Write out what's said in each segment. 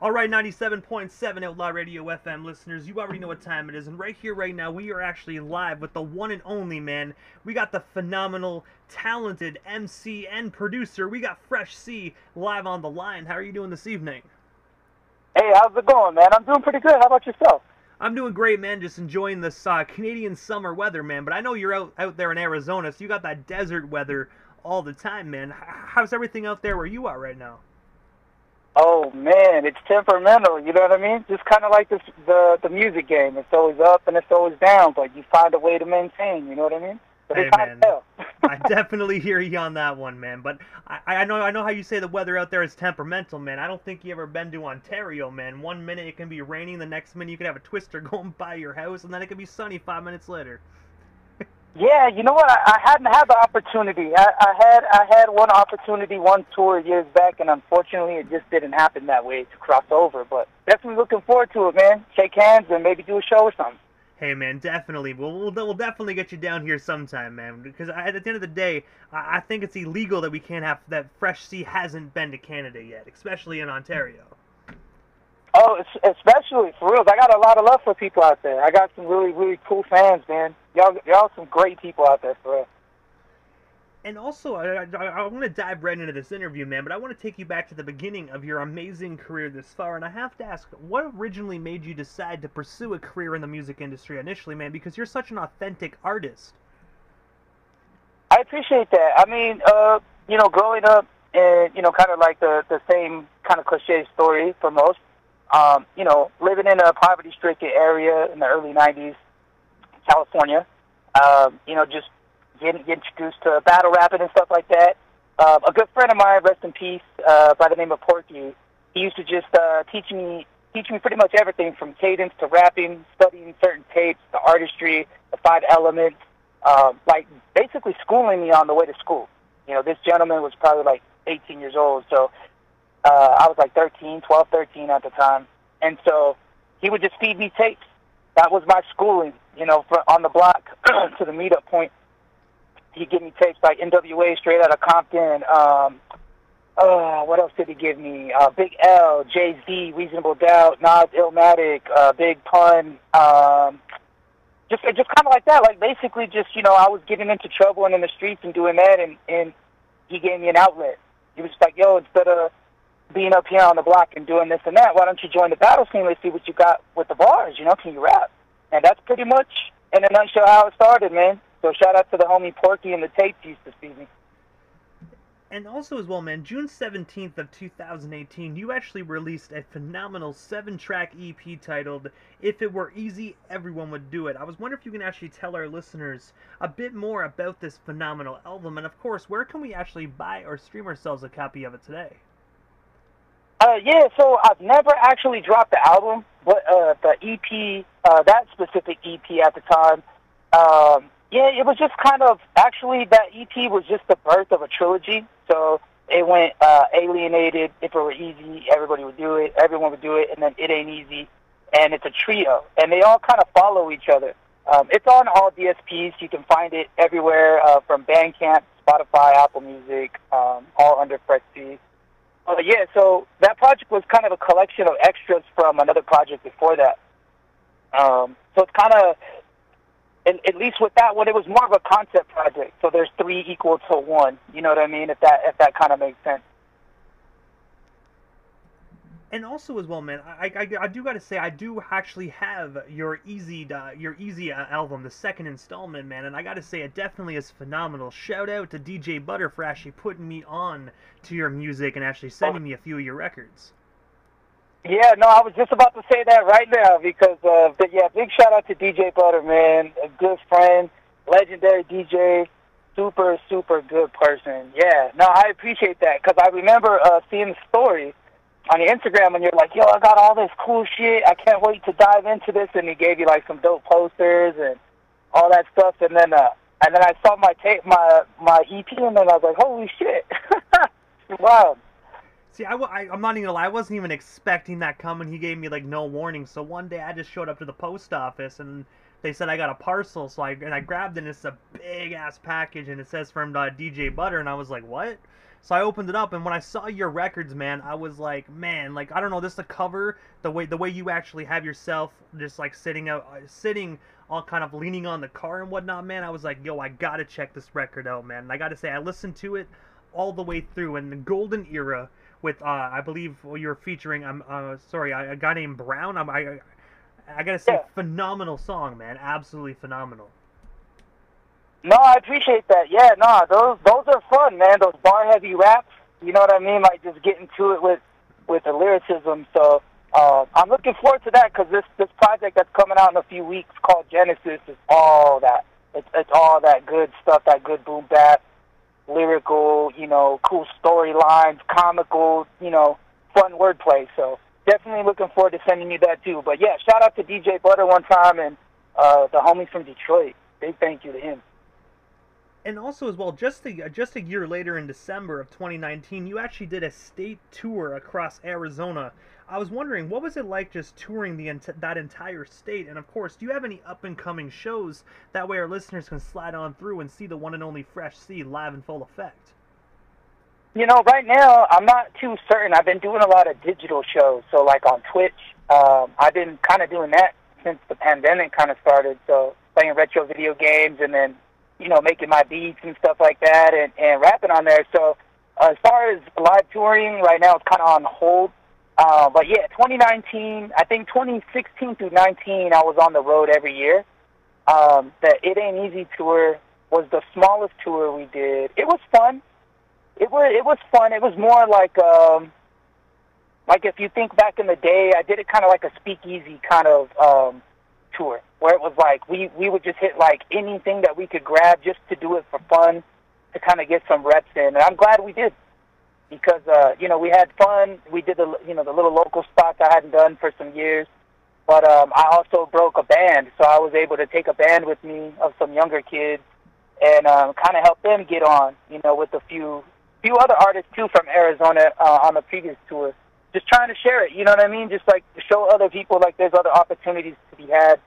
All right, 97.7 Outlaw Radio FM listeners, you already know what time it is, and right here, right now, we are actually live with the one and only, man. We got the phenomenal, talented MC and producer. We got Fresh C live on the line. How are you doing this evening? Hey, how's it going, man? I'm doing pretty good. How about yourself? I'm doing great, man. Just enjoying this Canadian summer weather, man. But I know you're out there in Arizona, so you got that desert weather all the time, man. How's everything out there where you are right now? Oh man, it's temperamental. You know what I mean? Just kind of like the music game. It's always up and it's always down, but you find a way to maintain. You know what I mean? But Hey, it's hard man. to tell. I definitely hear you on that one, man. But I know how you say the weather out there is temperamental, man. I don't think you ever been to Ontario, man. One minute it can be raining, the next minute you can have a twister going by your house, and then it can be sunny 5 minutes later. Yeah, you know what? I hadn't had the opportunity. I had one opportunity, one tour years back, and unfortunately, it just didn't happen that way to cross over. But definitely looking forward to it, man. Shake hands and maybe do a show or something. Hey, man, definitely. We'll definitely get you down here sometime, man. Because at the end of the day, I think it's illegal that we can't have that Fresh Sea hasn't been to Canada yet, especially in Ontario. Oh, especially for real. I got a lot of love for people out there. I got some really, really cool fans, man. Y'all some great people out there, for real. And also, I want to dive right into this interview, man, but I want to take you back to the beginning of your amazing career this far, and I have to ask, what originally made you decide to pursue a career in the music industry initially, man, because you're such an authentic artist? I appreciate that. I mean, growing up, and kind of like the same kind of cliche story for most. Living in a poverty-stricken area in the early '90s, California. Just getting introduced to battle rapping and stuff like that. A good friend of mine, rest in peace, by the name of Porky, he used to just teach me pretty much everything from cadence to rapping, studying certain tapes, the artistry, the 5 elements, like basically schooling me on the way to school. This gentleman was probably like 18 years old, so I was like 12, 13 at the time. And so he would just feed me tapes. That was my schooling, on the block to the meetup point. He'd give me tapes like NWA, Straight Outta Compton. What else did he give me? Big L, Jay-Z, Reasonable Doubt, Nas, Illmatic, Big Pun. Just kind of like that. Like basically just, I was getting into trouble and in the streets and doing that, and he gave me an outlet. He was like, yo, instead of being up here on the block and doing this and that, why don't you join the battle scene? Let's see what you got with the bars, can you rap? And that's pretty much, in a nutshell, how it started, man. So shout out to the homie Porky and the tapes he used to feed me. And also as well, man, June 17th of 2018, you actually released a phenomenal 7-track EP titled If It Were Easy, Everyone Would Do It. I was wondering if you can actually tell our listeners a bit more about this phenomenal album, and of course, where can we actually buy or stream ourselves a copy of it today? So I've never actually dropped the album, but the EP, that specific EP at the time, it was just kind of, actually that EP was just the birth of a trilogy. So it went Alienated, If It Were Easy, Everybody Would Do It, Everyone Would Do It, and then It Ain't Easy, and it's a trio, and they all kind of follow each other. It's on all DSPs. You can find it everywhere, from Bandcamp, Spotify, Apple Music, all under Fresh C. So that project was kind of a collection of extras from another project before that. So it's kind of, at least with that one, it was more of a concept project. So there's 3 equal to 1. You know what I mean? If that kind of makes sense. And also as well, man, I do gotta say, I do actually have your Easy album, the second installment, man, and I gotta say, it definitely is phenomenal. Shout out to DJ Butter for actually putting me on to your music and actually sending me a few of your records. Yeah, no, I was just about to say that right now because, big shout out to DJ Butter, man, a good friend, legendary DJ, super, super good person. Yeah, no, I appreciate that because I remember seeing the story on your Instagram, and you're like, yo, I got all this cool shit. I can't wait to dive into this. And he gave you like some dope posters and all that stuff. And then I saw my EP, and then I was like, holy shit, wow. See, I'm not even gonna lie, I wasn't even expecting that coming. He gave me like no warning. So one day I just showed up to the post office, and they said I got a parcel. So I grabbed it, and it's a big ass package, and it says from DJ Butter, and I was like, what? So I opened it up, and when I saw your records, man, I was like, man, like I don't know, this the cover, the way you actually have yourself just like sitting all kind of leaning on the car and whatnot, man. I was like, yo, I gotta check this record out, man. And I gotta say, I listened to it all the way through, in the golden era with I believe you're featuring sorry, a guy named Brown. I gotta say, Yeah. phenomenal song, man, absolutely phenomenal. No, I appreciate that. Yeah, no, those are fun, man. Those bar heavy raps. You know what I mean? Like just getting to it with the lyricism. So I'm looking forward to that, because this project that's coming out in a few weeks called Genesis is all that. It's all that good stuff, that good boom bap, lyrical, you know, cool storylines, comical, you know, fun wordplay. So definitely looking forward to sending you that too. But yeah, shout out to DJ Butter one time, and the homies from Detroit. Big thank you to him. And also as well, just a year later in December of 2019, you actually did a state tour across Arizona. I was wondering, what was it like just touring that entire state? And of course, do you have any up-and-coming shows? That way our listeners can slide on through and see the one and only Fresh C live in full effect. You know, right now, I'm not too certain. I've been doing a lot of digital shows, so like on Twitch. I've been kind of doing that since the pandemic kind of started, so playing retro video games and then, you know, making my beats and stuff like that, and rapping on there. So as far as live touring, right now it's kind of on hold. But yeah, 2019, I think 2016 through 19, I was on the road every year. The It Ain't Easy tour was the smallest tour we did. It was fun. It was fun. It was more like if you think back in the day, I did it kind of like a speakeasy kind of tour, where it was like we would just hit like anything that we could grab just to do it for fun, to kind of get some reps in. And I'm glad we did, because you know, we had fun. We did the little local spots I hadn't done for some years, but I also broke a band, so I was able to take a band with me of some younger kids and kind of help them get on, you know, with a few other artists too from Arizona on the previous tour. Just trying to share it, you know what I mean? Just like to show other people like there's other opportunities to be had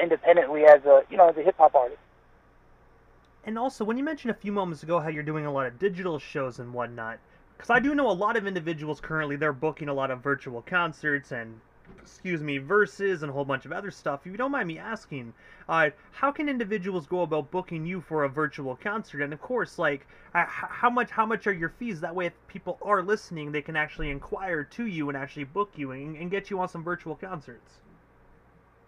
independently as a hip hop artist. And also, when you mentioned a few moments ago how you're doing a lot of digital shows and whatnot, because I do know a lot of individuals currently, they're booking a lot of virtual concerts and, verses and a whole bunch of other stuff. If you don't mind me asking, how can individuals go about booking you for a virtual concert? And of course, like, how much are your fees? That way, if people are listening, they can actually inquire to you and actually book you and get you on some virtual concerts.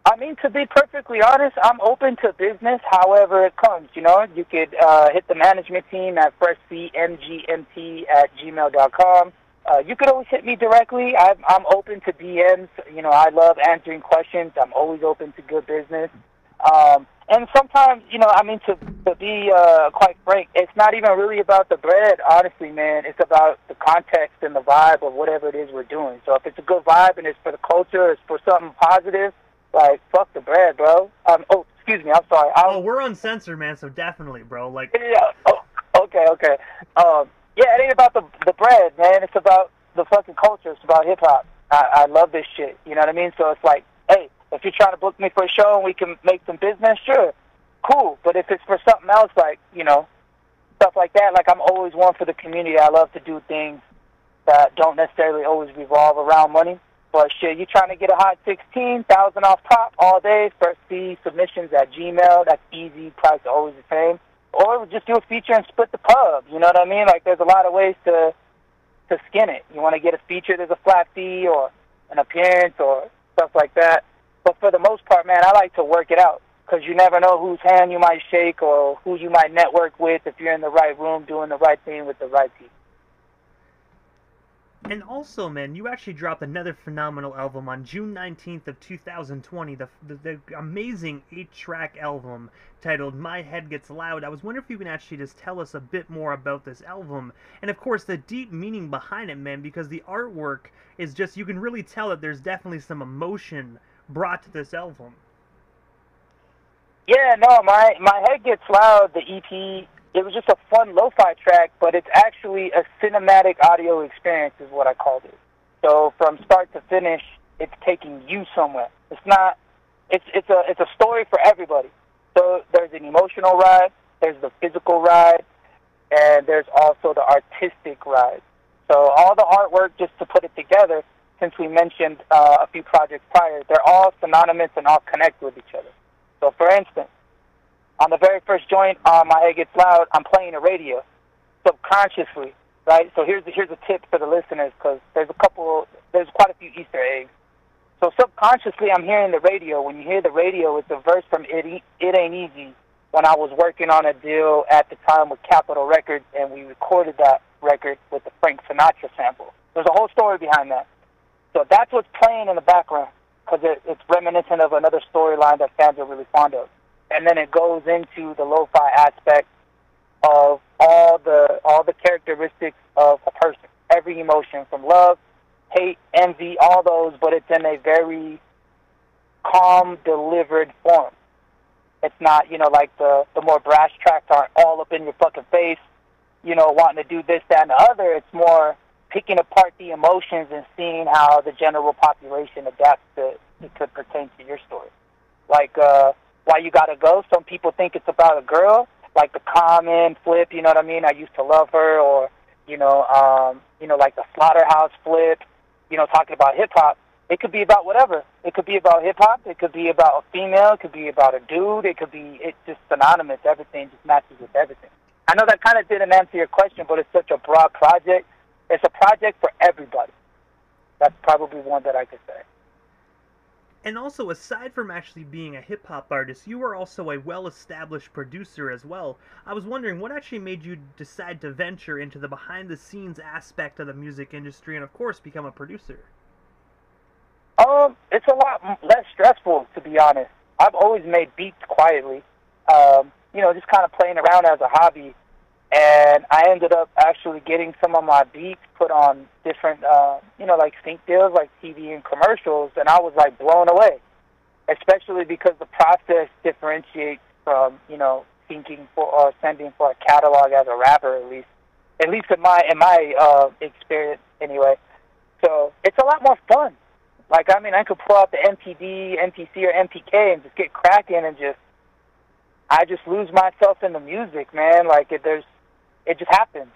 I mean, to be perfectly honest, I'm open to business however it comes, you know. You could hit the management team at freshcmgmt@gmail.com. You could always hit me directly. I'm open to DMs. You know, I love answering questions. I'm always open to good business. And sometimes, you know, I mean, to be quite frank, it's not even really about the bread, honestly, man. It's about the context and the vibe of whatever it is we're doing. So if it's a good vibe and it's for the culture, it's for something positive, like, fuck the bread, bro. Oh, excuse me, I'm sorry. We're uncensored, man, so definitely, bro. Like, yeah. Oh, okay. Yeah, it ain't about the bread, man. It's about the fucking culture. It's about hip hop. I love this shit. You know what I mean? So it's like, hey, if you're trying to book me for a show and we can make some business, sure, cool. But if it's for something else, like, you know, stuff like that, like, I'm always one for the community. I love to do things that don't necessarily always revolve around money. But shit, you trying to get a hot 16,000 off top all day? First C submissions at Gmail. That's easy. Price always the same. Or just do a feature and split the pub. You know what I mean? Like, there's a lot of ways to skin it. You want to get a feature, there's a flat fee or an appearance or stuff like that. But for the most part, man, I like to work it out, because you never know whose hand you might shake or who you might network with if you're in the right room doing the right thing with the right people. And also, man, you actually dropped another phenomenal album on June 19th of 2020, the amazing 8-track album titled My Head Gets Loud. I was wondering if you can actually just tell us a bit more about this album, and of course the deep meaning behind it, man, because the artwork is just, you can really tell that there's definitely some emotion brought to this album. Yeah, no, My Head Gets Loud, the EP, it was just a fun lo-fi track, but it's actually a cinematic audio experience is what I called it. So from start to finish, it's taking you somewhere. It's not, it's a story for everybody. So there's an emotional ride, there's the physical ride, and there's also the artistic ride. So all the artwork, just to put it together, since we mentioned a few projects prior, they're all synonymous and all connect with each other. So for instance, on the very first joint on My Head Gets Loud, I'm playing a radio subconsciously, right? So here's a tip for the listeners, because there's quite a few Easter eggs. So subconsciously, I'm hearing the radio. When you hear the radio, it's a verse from It Ain't Easy, when I was working on a deal at the time with Capitol Records, and we recorded that record with the Frank Sinatra sample. There's a whole story behind that. So that's what's playing in the background, because it's reminiscent of another storyline that fans are really fond of. And then it goes into the lo-fi aspect of all the characteristics of a person, every emotion, from love, hate, envy, all those, but it's in a very calm, delivered form. It's not, like the more brash tracks aren't all up in your fucking face, wanting to do this, that, and the other. It's more picking apart the emotions and seeing how the general population adapts to it could pertain to your story. Like, Why You Gotta Go, some people think it's about a girl, like the Common flip, you know what I mean? I used to love her, or, like the Slaughterhouse flip, talking about hip-hop. It could be about whatever. It could be about hip-hop. It could be about a female. It could be about a dude. It's just synonymous. Everything just matches with everything. I know that kind of didn't answer your question, but it's such a broad project. It's a project for everybody. That's probably one that I could say. And also, aside from actually being a hip-hop artist, you are also a well-established producer as well. I was wondering, what actually made you decide to venture into the behind-the-scenes aspect of the music industry and, of course, become a producer? It's a lot less stressful, to be honest. I've always made beats quietly, just kind of playing around as a hobby. And I ended up actually getting some of my beats put on different, like sync deals, like TV and commercials, and I was, like, blown away, especially because the process differentiates from, syncing for or sending for a catalog as a rapper, at least in my experience anyway. So it's a lot more fun. Like, I could pull out the MPD, MPC, or MPK and just get cracking and I just lose myself in the music, man. Like, it just happens.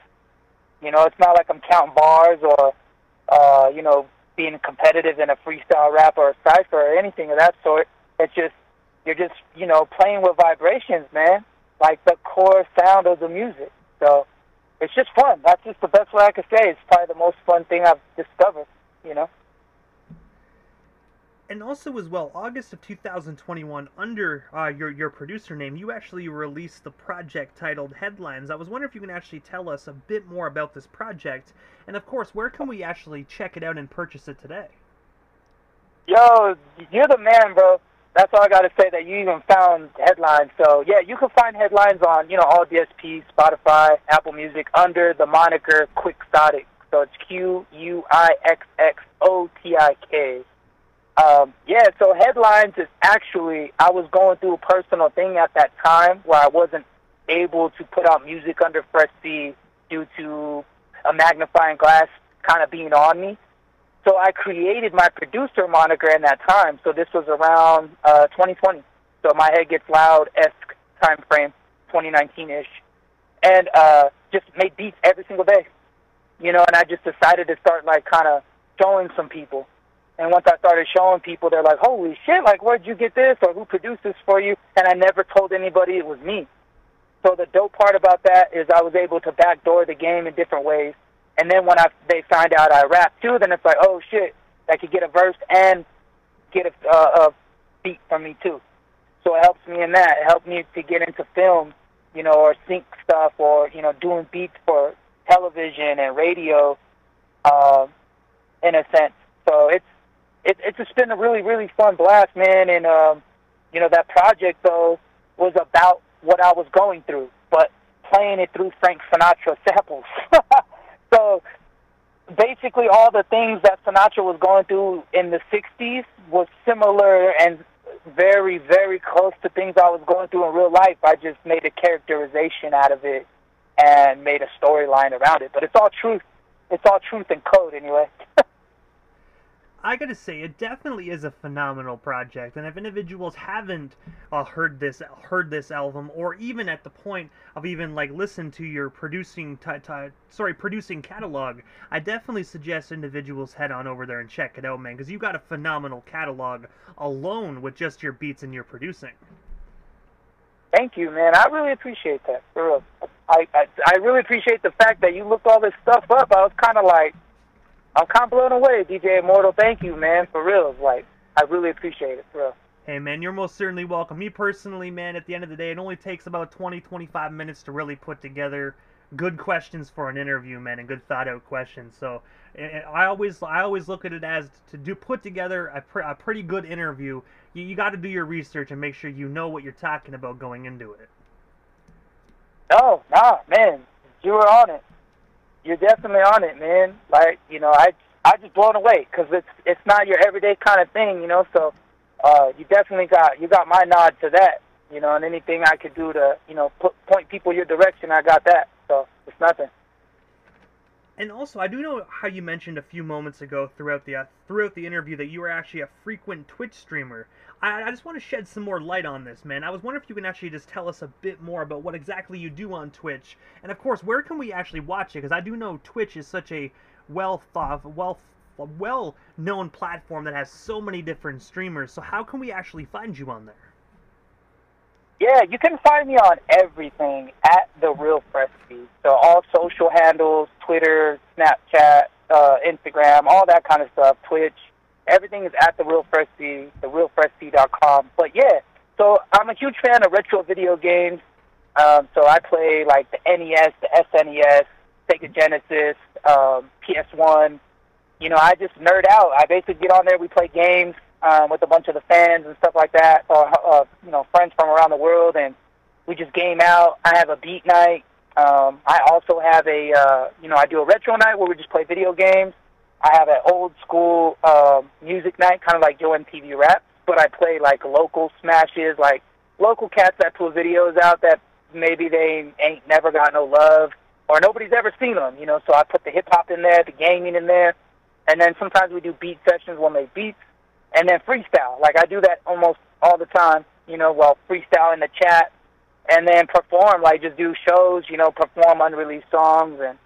It's not like I'm counting bars or, being competitive in a freestyle rap or a cypher or anything of that sort. It's just, you're just, playing with vibrations, man, like the core sound of the music. So it's just fun. That's just the best way I could say. It's probably the most fun thing I've discovered, And also as well, August of 2021, under your producer name, you actually released the project titled Headlines. I was wondering if you can actually tell us a bit more about this project, and of course, where can we actually check it out and purchase it today? Yo, you're the man, bro. That's all I got to say, that you even found Headlines. So, yeah, you can find Headlines on, all DSPs, Spotify, Apple Music, under the moniker Quixotic. So it's Quixxotik. So Headlines is actually, I was going through a personal thing at that time where I wasn't able to put out music under Fresh C due to a magnifying glass kind of being on me. So I created my producer moniker in that time. So this was around 2020. So My Head Gets Loud-esque time frame, 2019-ish. And just made beats every single day. And I just decided to start, like, kind of showing some people. And once I started showing people, they're like, holy shit, like, where'd you get this? Or who produced this for you? And I never told anybody it was me. So the dope part about that is I was able to backdoor the game in different ways. And then when they find out I rap too, then it's like, oh shit, I could get a verse and get a beat from me too. So it helps me in that. It helped me to get into film, or sync stuff, or, doing beats for television and radio, in a sense. So it's just been a really, really fun blast, man. And, that project, though, was about what I was going through, but playing it through Frank Sinatra samples. So basically all the things that Sinatra was going through in the 60s was similar and very, very close to things I was going through in real life. I just made a characterization out of it and made a storyline around it. But it's all truth. It's all truth and code anyway. I gotta say, it definitely is a phenomenal project, and if individuals haven't heard this album, or even at the point of even like listen to your producing catalog, I definitely suggest individuals head on over there and check it out, man, because you got a phenomenal catalog alone with just your beats and your producing. Thank you, man. I really appreciate that. For real. I really appreciate the fact that you looked all this stuff up. I was kind of like, I'm kind of blown away, DJ Immortal. Thank you, man, for real. Like, I really appreciate it, for real. Hey, man, you're most certainly welcome. Me personally, man, at the end of the day, it only takes about 20-25 minutes to really put together good questions for an interview, man, and good thought-out questions. So I always look at it as put together a pretty good interview. You got to do your research and make sure you know what you're talking about going into it. Oh, nah, man, you were on it. You're definitely on it, man. Like, you know, I just blown away because it's not your everyday kind of thing, you know. So you definitely got my nod to that, you know. And anything I could do to, you know, point people your direction, I got that. So it's nothing. And also, I do know how you mentioned a few moments ago throughout the interview that you were actually a frequent Twitch streamer. I just want to shed some more light on this, man. I was wondering if you can actually just tell us a bit more about what exactly you do on Twitch, and of course, where can we actually watch it? Because I do know Twitch is such a well-known platform that has so many different streamers. So how can we actually find you on there? Yeah, you can find me on everything at The Real Fresky. So all social handles, Twitter, Snapchat, Instagram, all that kind of stuff, Twitch. Everything is at The Real Fresky, therealfresky.com. But yeah, so I'm a huge fan of retro video games. So I play like the NES, the SNES, Sega Genesis, PS1. You know, I just nerd out. I basically get on there, we play games with a bunch of the fans and stuff like that, or you know, friends from around the world, and we just game out. I have a beat night. I also have I do a retro night where we just play video games. I have an old school music night, kind of like Joe MTV Rap, but I play like local smashes, like local cats that put videos out that maybe they ain't never got no love, or nobody's ever seen them, you know, so I put the hip-hop in there, the gaming in there, and then sometimes we do beat sessions, we'll make beats, and then freestyle. Like, I do that almost all the time, you know, while freestyle in the chat, and then perform, like, just do shows, you know, perform unreleased songs and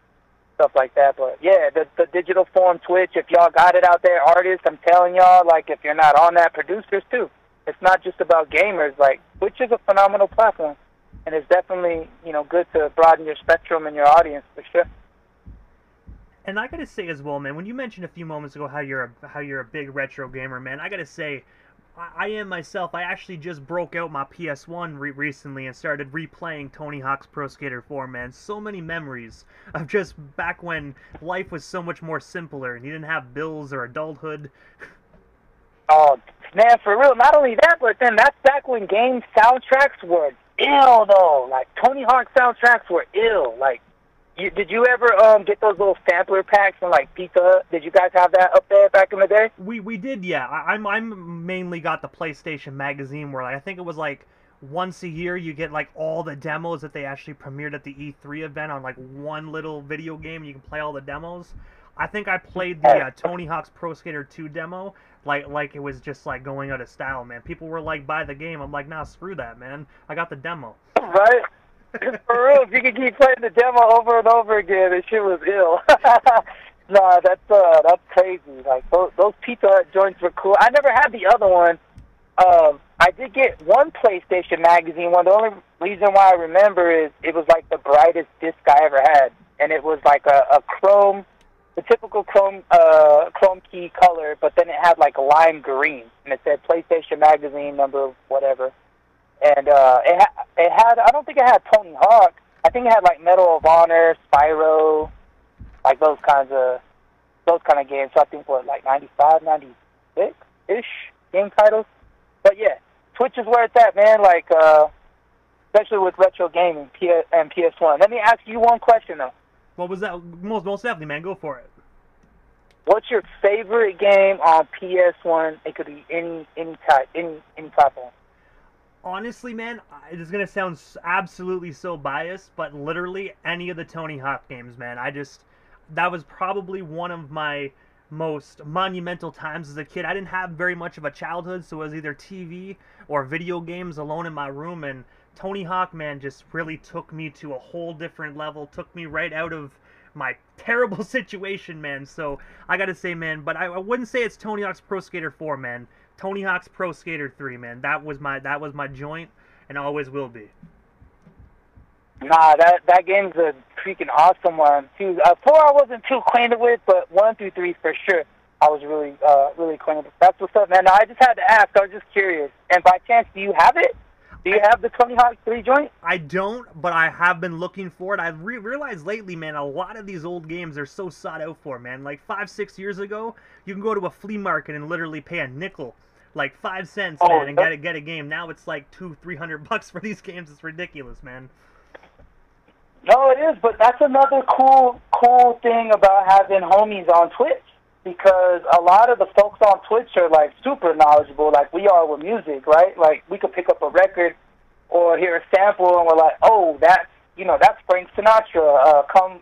stuff like that. But, yeah, the digital form Twitch, if y'all got it out there, artists, I'm telling y'all, like, if you're not on that, producers, too. It's not just about gamers. Like, Twitch is a phenomenal platform, and it's definitely, you know, good to broaden your spectrum and your audience, for sure. And I gotta say as well, man, when you mentioned a few moments ago how you're a big retro gamer, man, I gotta say, I am myself. I actually just broke out my PS1 recently and started replaying Tony Hawk's Pro Skater 4, man. So many memories of just back when life was so much more simpler and you didn't have bills or adulthood. Oh, man, for real. Not only that, but then that's back when game soundtracks were ill, though. Like, Tony Hawk soundtracks were ill. Like, did you ever get those little sampler packs from like Pizza Hut? Did you guys have that up there back in the day? We did, yeah. I'm mainly got the PlayStation magazine where, like, I think it was like once a year you get like all the demos that they actually premiered at the E3 event on like one little video game and you can play all the demos. I think I played the Tony Hawk's Pro Skater 2 demo like it was just like going out of style, man. People were like, buy the game. I'm like, nah, screw that, man. I got the demo. Right? For real, if you could keep playing the demo over and over again, the shit was ill. Nah, that's crazy. Like, those Pizza Hut joints were cool. I never had the other one. I did get one PlayStation magazine one. The only reason why I remember is it was like the brightest disc I ever had, and it was like a chrome, the typical chrome key color, but then it had like a lime green, and it said PlayStation magazine number whatever. And it had, I don't think it had Tony Hawk. I think it had like Medal of Honor, Spyro, like those kind of games. So I think what, like 95, 96-ish game titles. But yeah, Twitch is where it's at, man. Like, especially with retro gaming and PS1. Let me ask you one question though. What was that? Most definitely, man. Go for it. What's your favorite game on PS1? It could be any platform. Honestly, man, it's going to sound absolutely so biased, but literally any of the Tony Hawk games, man. That was probably one of my most monumental times as a kid. I didn't have very much of a childhood, so it was either TV or video games alone in my room. And Tony Hawk, man, just really took me to a whole different level, took me right out of my terrible situation, man. So I gotta say, man, but I wouldn't say it's Tony Hawk's Pro Skater 4, man. Tony Hawk's Pro Skater 3, man. That was my joint, and always will be. Nah, that game's a freaking awesome one too. 4 I wasn't too acquainted with, but 1 through 3 for sure I was really acquainted with. That's what's up, man. Now, I just had to ask. I was just curious. And by chance, do you have it? Do you have the Tony Hawk 3 joint? I don't, but I have been looking for it. I've realized lately, man, a lot of these old games are so sought out for, man. Like 5-6 years ago, you can go to a flea market and literally pay a nickel, like 5 cents, man, and get a game. Now it's like $200-300 for these games. It's ridiculous, man. No, it is, but that's another cool thing about having homies on Twitch, because a lot of the folks on Twitch are like super knowledgeable, like we are with music, right? Like we could pick up a record or hear a sample, and we're like, oh, that's Frank Sinatra. Come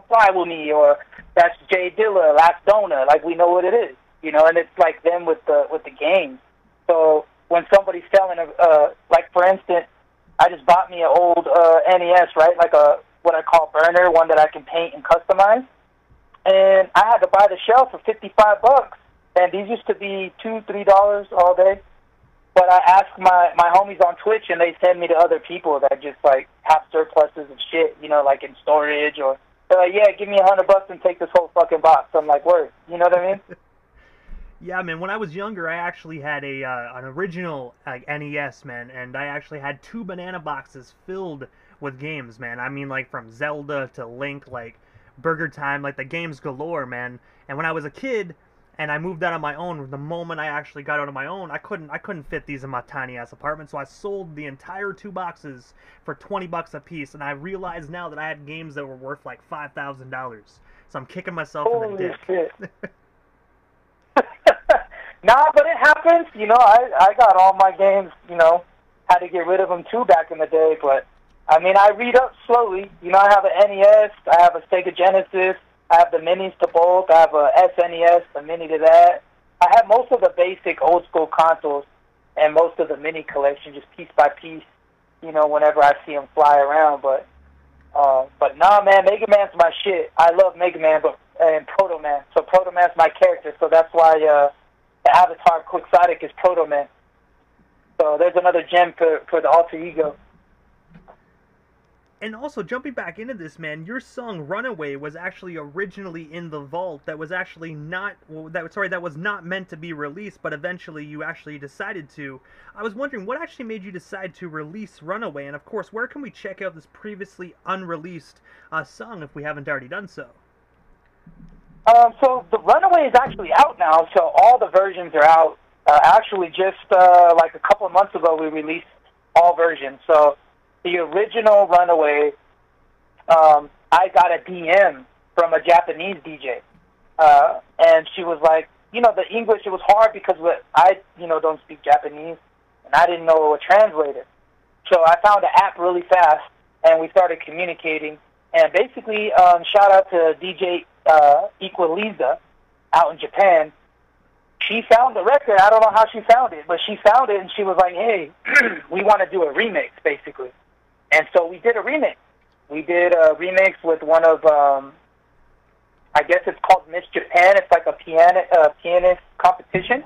fly with me, or that's Jay Dilla, Last Dona. Like we know what it is, and it's like them with the game. So when somebody's selling like for instance, I just bought me an old NES, right? Like what I call burner, one that I can paint and customize. And I had to buy the shell for $55, and these used to be $2-3 all day. But I asked my homies on Twitch, and they send me to other people that just like have surpluses of shit, like in storage, or they're like, yeah, give me $100 and take this whole fucking box. I'm like, word, you know what I mean? Yeah, man, when I was younger, I actually had an original NES, man, and I actually had 2 banana boxes filled with games, man. I mean, like, from Zelda to Link, like, Burger Time, like, the games galore, man. And when I was a kid, and I moved out on my own, the moment I actually got out on my own, I couldn't fit these in my tiny-ass apartment, so I sold the entire 2 boxes for $20 a piece, and I realized now that I had games that were worth, like, $5,000. So I'm kicking myself in the dick. Shit. Nah, but it happens. I got all my games, had to get rid of them too back in the day. But, I mean, I read up slowly. I have an NES, I have a Sega Genesis, I have the minis to both, I have a SNES, a mini to that. I have most of the basic old school consoles and most of the mini collection, just piece by piece, whenever I see them fly around. But nah, man, Mega Man's my shit. I love Mega Man and Proto Man. So Proto Man's my character, so that's why the avatar Quixotic is Proto Man. So there's another gem for the alter ego. And also, jumping back into this, man, your song "Runaway" was actually originally in the vault. That was actually not that was not meant to be released, but eventually you actually decided to. I was wondering what actually made you decide to release "Runaway," and of course, where can we check out this previously unreleased song if we haven't already done so? So the Runaway is actually out now, so all the versions are out. Actually, just like a couple of months ago, we released all versions. So the original Runaway, I got a DM from a Japanese DJ, and she was like, the English, it was hard because I don't speak Japanese, and I didn't know a translator. So I found the app really fast, and we started communicating. And basically, shout out to DJ Equaliza out in Japan. She found the record. I don't know how she found it, but she found it, and she was like, hey, we want to do a remix, basically. And so we did a remix. We did a remix with one of, I guess it's called Miss Japan. It's like a pianist competition.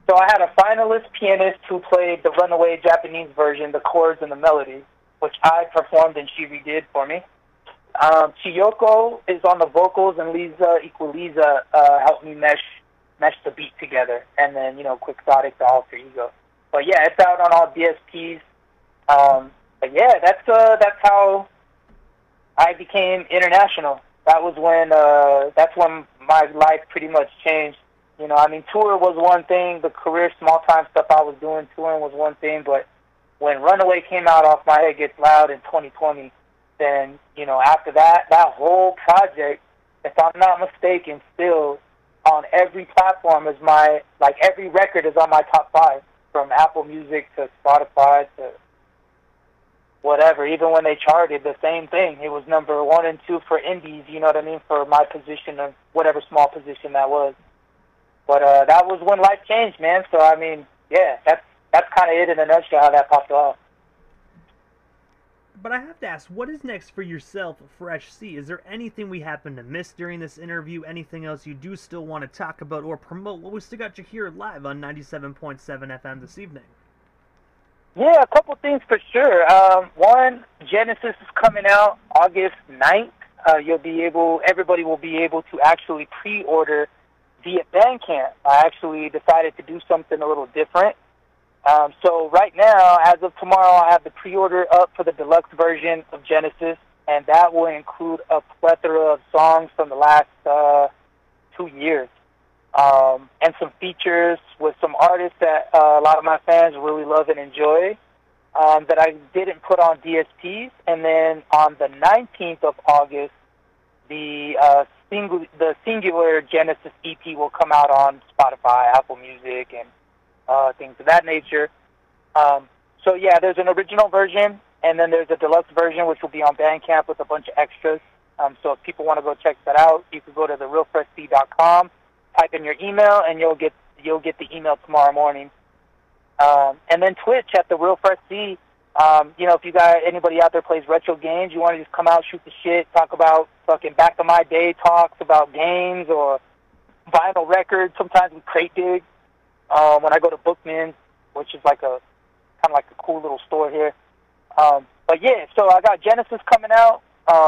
So I had a finalist pianist who played the Runaway Japanese version, the chords and the melody, which I performed and she redid for me. Chiyoko is on the vocals, and Lisa Equaliza helped me mesh the beat together, and then Quixotic, the alter ego. But yeah, it's out on all DSPs. But yeah, that's how I became international. That's when my life pretty much changed. Tour was one thing, the career small time stuff I was doing, touring was one thing, but when Runaway came out off My Head Gets Loud in 2020, then, after that whole project, if I'm not mistaken, still on every platform is every record is on my top 5, from Apple Music to Spotify to whatever. Even when they charted, the same thing. It was number 1 and 2 for indies. You know what I mean? For my position of whatever small position that was. But that was when life changed, man. So I mean, yeah, that's kind of it in a nutshell how that popped off. But I have to ask, what is next for yourself, Fresh C? Is there anything we happen to miss during this interview? Anything else you do still want to talk about or promote? Well, we still got you here live on 97.7 FM this evening. Yeah, a couple things for sure. One, Genesis is coming out August 9th. Everybody will be able to actually pre-order via Bandcamp. I actually decided to do something a little different. So right now, as of tomorrow, I have the pre-order up for the deluxe version of Genesis, and that will include a plethora of songs from the last 2 years, and some features with some artists that a lot of my fans really love and enjoy, that I didn't put on DSPs. And then on the 19th of August, the singular Genesis EP will come out on Spotify, Apple Music, and things of that nature. So yeah, there's an original version, and then there's a deluxe version, which will be on Bandcamp with a bunch of extras. So if people want to go check that out, you can go to therealfreshc.com, type in your email, and you'll get the email tomorrow morning. And then Twitch at The Real Fresh C. If you got anybody out there plays retro games, you want to just come out, shoot the shit, talk about fucking back in my day talks about games or vinyl records. Sometimes we crate dig. When I go to Bookman, which is like a cool little store here. But yeah, so I got Genesis coming out,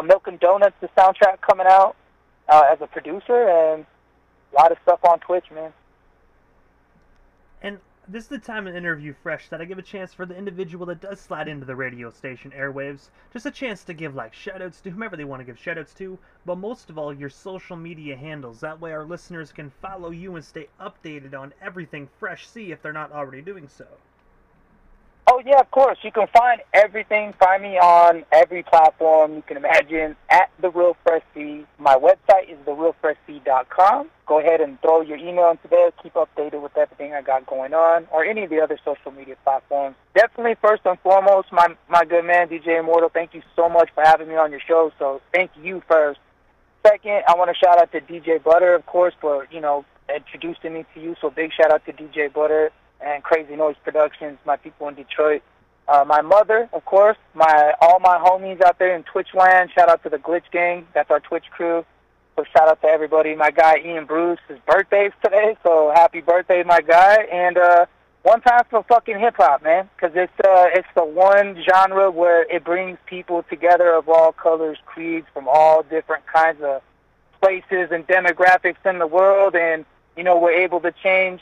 Milk and Donuts, the soundtrack coming out as a producer, and a lot of stuff on Twitch, man. And this is the time in interview, Fresh, that I give a chance for the individual that does slide into the radio station airwaves, just a chance to give shout-outs to whomever they want to give shout-outs to, but most of all, your social media handles. That way our listeners can follow you and stay updated on everything Fresh C if they're not already doing so. Oh, yeah, of course. You can find everything. Find me on every platform you can imagine at The Real Fresh C. My website is therealfreshc.com. Go ahead and throw your email into there. Keep updated with everything I got going on, or any of the other social media platforms. Definitely, first and foremost, my good man, DJ Immortal, thank you so much for having me on your show. So thank you first. Second, I want to shout out to DJ Butter, of course, for, introducing me to you. So big shout out to DJ Butter and Crazy Noise Productions, my people in Detroit. My mother, of course, all my homies out there in Twitch land. Shout out to the Glitch Gang. That's our Twitch crew. So shout out to everybody. My guy Ian Bruce, his birthday's today, so happy birthday, my guy. And one time for fucking hip hop, man, because it's the one genre where it brings people together of all colors, creeds, from all different kinds of places and demographics in the world, and we're able to change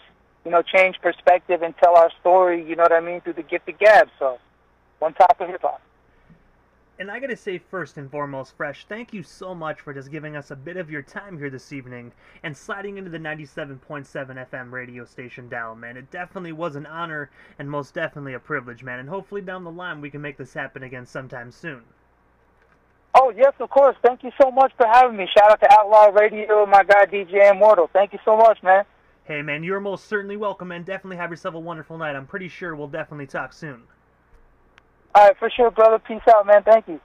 perspective and tell our story, you know what I mean, through the gift of gab. So, one top of hip-hop. And I gotta say, first and foremost, Fresh, thank you so much for just giving us a bit of your time here this evening and sliding into the 97.7 FM radio station dial, man. It definitely was an honor and most definitely a privilege, man. And hopefully down the line we can make this happen again sometime soon. Oh, yes, of course. Thank you so much for having me. Shout out to Outlaw Radio and my guy DJ Immortal. Thank you so much, man. Hey, man, you're most certainly welcome, and definitely have yourself a wonderful night. I'm pretty sure we'll definitely talk soon. All right, for sure, brother. Peace out, man. Thank you.